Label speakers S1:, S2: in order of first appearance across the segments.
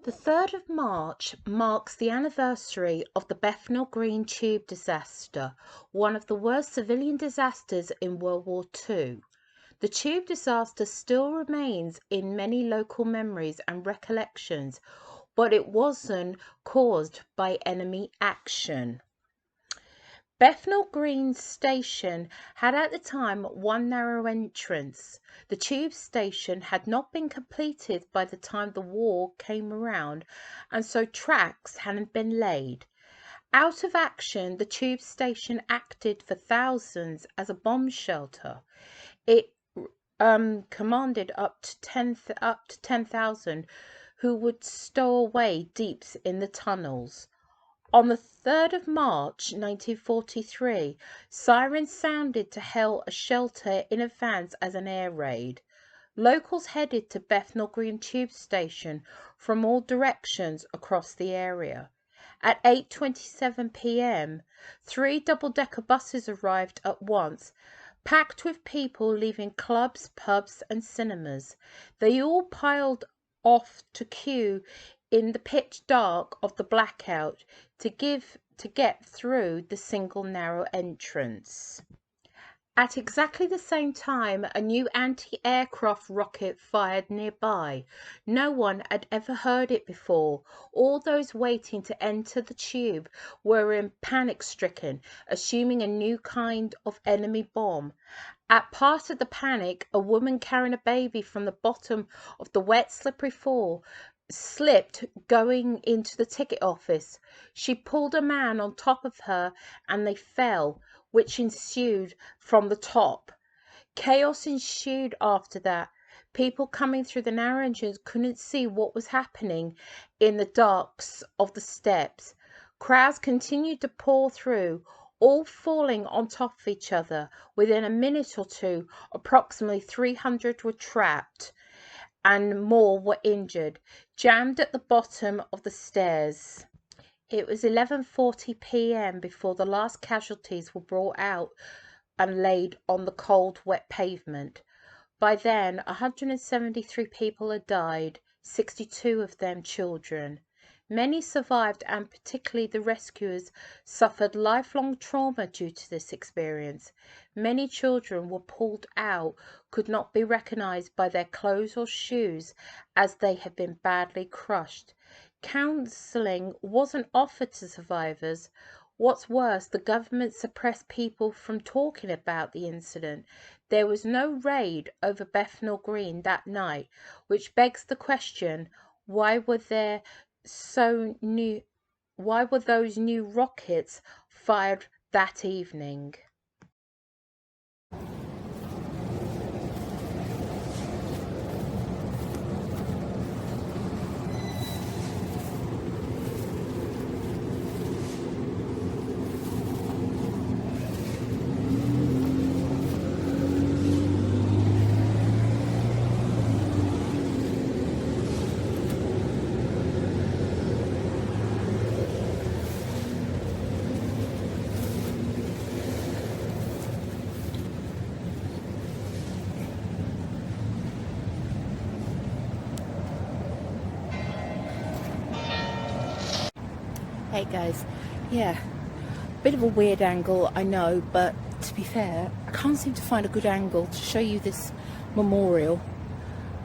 S1: The 3rd of March marks the anniversary of the Bethnal Green Tube disaster, one of the worst civilian disasters in World War II. The tube disaster still remains in many local memories and recollections, but it wasn't caused by enemy action. Bethnal Green Station had at the time one narrow entrance. The tube station had not been completed by the time the war came around, and so tracks hadn't been laid. Out of action, the tube station acted for thousands as a bomb shelter. It commanded up to 10,000 who would stow away deep in the tunnels. On the 3rd of March 1943, sirens sounded to hail a shelter in advance as an air raid. Locals headed to Bethnal Green Tube Station from all directions across the area. At 8:27 p.m., 3 double-decker buses arrived at once, packed with people leaving clubs, pubs and cinemas. They all piled off to queue in the pitch dark of the blackout to get through the single narrow entrance. At exactly the same time, a new anti-aircraft rocket fired nearby. No one had ever heard it before. All those waiting to enter the tube were panic-stricken, assuming a new kind of enemy bomb. At part of the panic, a woman carrying a baby from the bottom of the wet, slippery floor slipped going into the ticket office. She pulled a man on top of her and they fell, which ensued from the top. Chaos ensued after that. People coming through the narrow entrance couldn't see what was happening in the darks of the steps. Crowds continued to pour through, all falling on top of each other. Within a minute or two, approximately 300 were trapped and more were injured, jammed at the bottom of the stairs. It was 11:40 p.m. before the last casualties were brought out and laid on the cold, wet pavement. By then, 173 people had died, 62 of them children. Many survived, and particularly the rescuers suffered lifelong trauma due to this experience. Many children were pulled out, could not be recognized by their clothes or shoes as they had been badly crushed. Counseling wasn't offered to survivors. What's worse, the government suppressed people from talking about the incident. There was no raid over Bethnal Green that night, which begs the question, why were those new rockets fired that evening? Hey guys, yeah, bit of a weird angle, I know, but to be fair, I can't seem to find a good angle to show you this memorial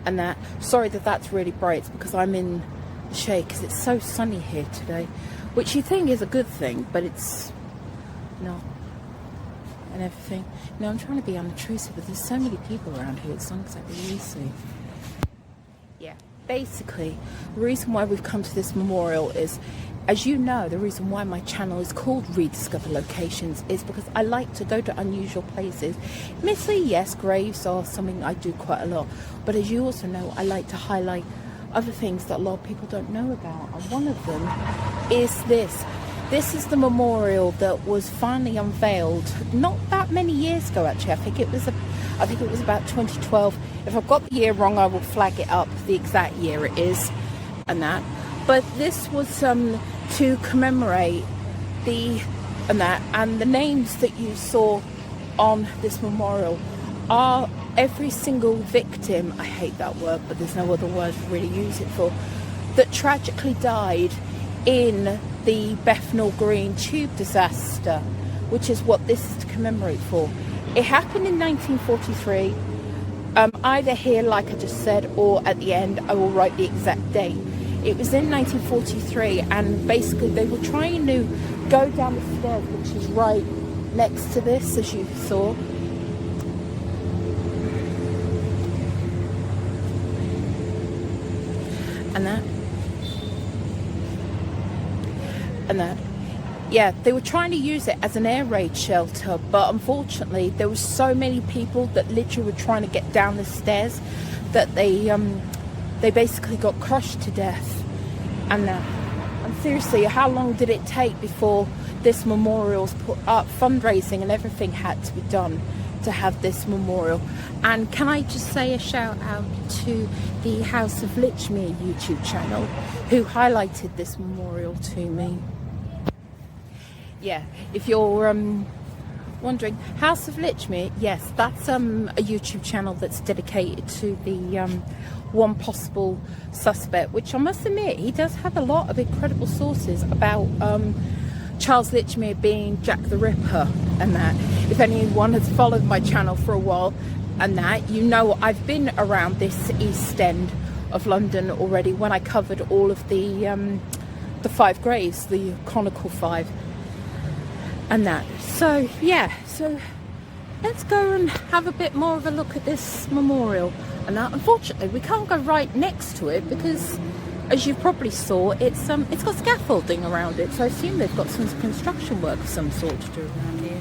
S1: and that. Sorry that that's really bright, it's because I'm in the shade because it's so sunny here today, which you think is a good thing, but it's not, and everything. You know, I'm trying to be unobtrusive, but there's so many people around here, it's not exactly easy. Yeah, basically, the reason why we've come to this memorial is, as you know, the reason why my channel is called Rediscover Locations is because I like to go to unusual places. Admittedly, yes, graves are something I do quite a lot, but as you also know, I like to highlight other things that a lot of people don't know about, and one of them is this. This is the memorial that was finally unveiled not that many years ago, actually. I think it was about 2012. If I've got the year wrong, I will flag it up, the exact year it is, and that. But this was to commemorate and the names that you saw on this memorial are every single victim. I hate that word, but there's no other word to really use it for. that tragically died in the Bethnal Green Tube disaster, which is what this is to commemorate for. It happened in 1943, either here, like I just said, or at the end. I will write the exact date. It was in 1943, and basically they were trying to go down the stairs, which is right next to this, as you saw. And that. Yeah, they were trying to use it as an air raid shelter, but unfortunately there were so many people that literally were trying to get down the stairs that they basically got crushed to death. And seriously, how long did it take before this memorial was put up? Fundraising and everything had to be done to have this memorial. And can I just say a shout out to the House of Lichmere YouTube channel, who highlighted this memorial to me. Yeah, if you're wondering, House of Lichmere, yes, that's a YouTube channel that's dedicated to the one possible suspect, which I must admit, he does have a lot of incredible sources about Charles Lichmere being Jack the Ripper. And that, if anyone has followed my channel for a while, and that, you know, I've been around this East End of London already when I covered all of the 5 graves, the conical 5. And that, so yeah, so let's go and have a bit more of a look at this memorial. And that, unfortunately, we can't go right next to it because, as you probably saw, it's got scaffolding around it, so I assume they've got some construction work of some sort to do around here.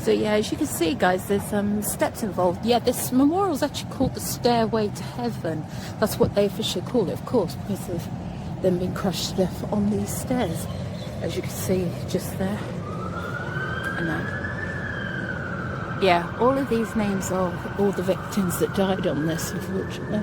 S1: So yeah, as you can see, guys, there's steps involved. Yeah, this memorial is actually called the Stairway to Heaven. That's what they officially call it, of course, because of them being crushed to death on these stairs, as you can see just there. And that, yeah, all of these names are all the victims that died on this, unfortunately.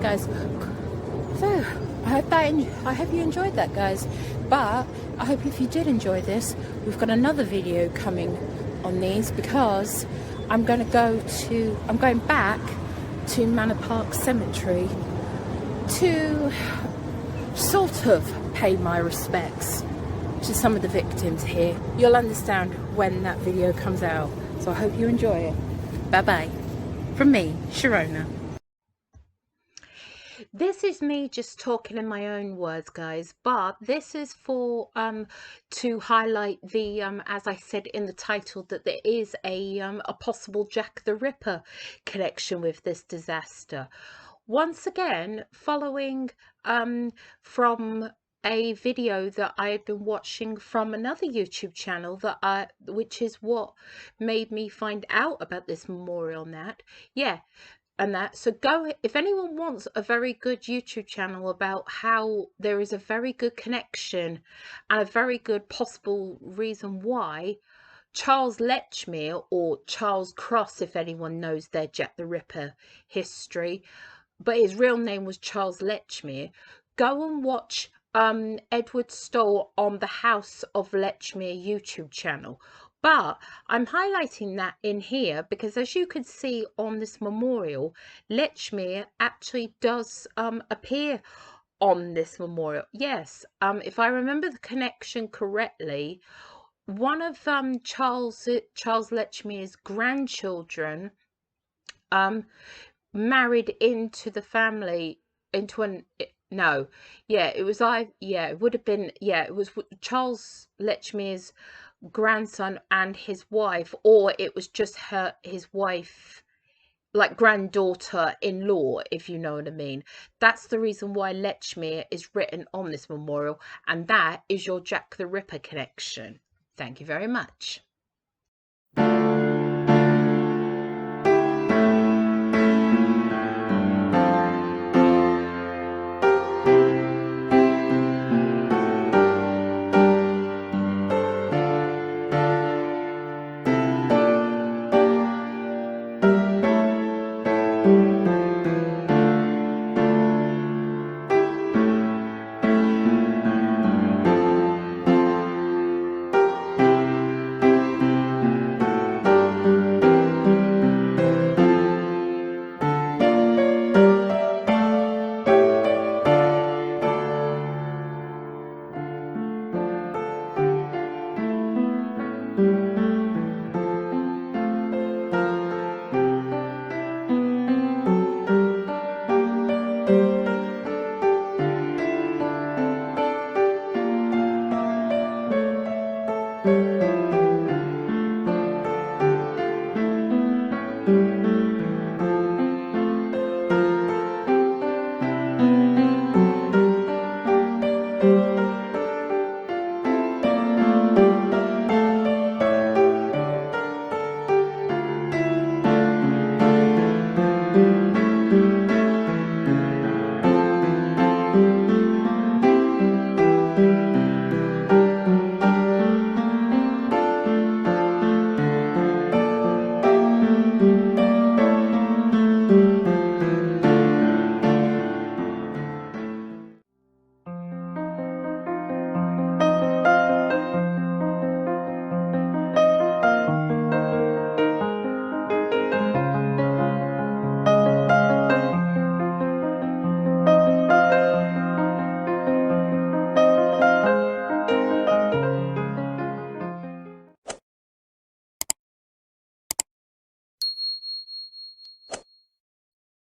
S1: Guys, so I hope you enjoyed that, guys. But I hope if you did enjoy this, we've got another video coming on these, because I'm going back to Manor Park Cemetery to sort of pay my respects to some of the victims here. You'll understand when that video comes out, so I hope you enjoy it. Bye bye from me, Sharona. This is me just talking in my own words, guys, but this is for to highlight the as I said in the title, that there is a possible Jack the Ripper connection with this disaster. Once again, following from a video that I had been watching from another YouTube channel which is what made me find out about this memorial and that. So go, if anyone wants a very good YouTube channel about how there is a very good connection and a very good possible reason why Charles Lechmere, or Charles Cross, if anyone knows their Jack the Ripper history, but his real name was Charles Lechmere, go and watch Edward Stoll on the House of Lechmere YouTube channel. But I'm highlighting that in here because, as you can see on this memorial, Lechmere actually does appear on this memorial. Yes, if I remember the connection correctly, one of Charles Lechmere's grandchildren married into the family, into an no, yeah, it was it would have been, yeah, it was Charles Lechmere's grandson and his wife, or it was just his wife, like granddaughter-in-law, if you know what I mean. That's the reason why Lechmere is written on this memorial, and that is your Jack the Ripper connection. Thank you very much.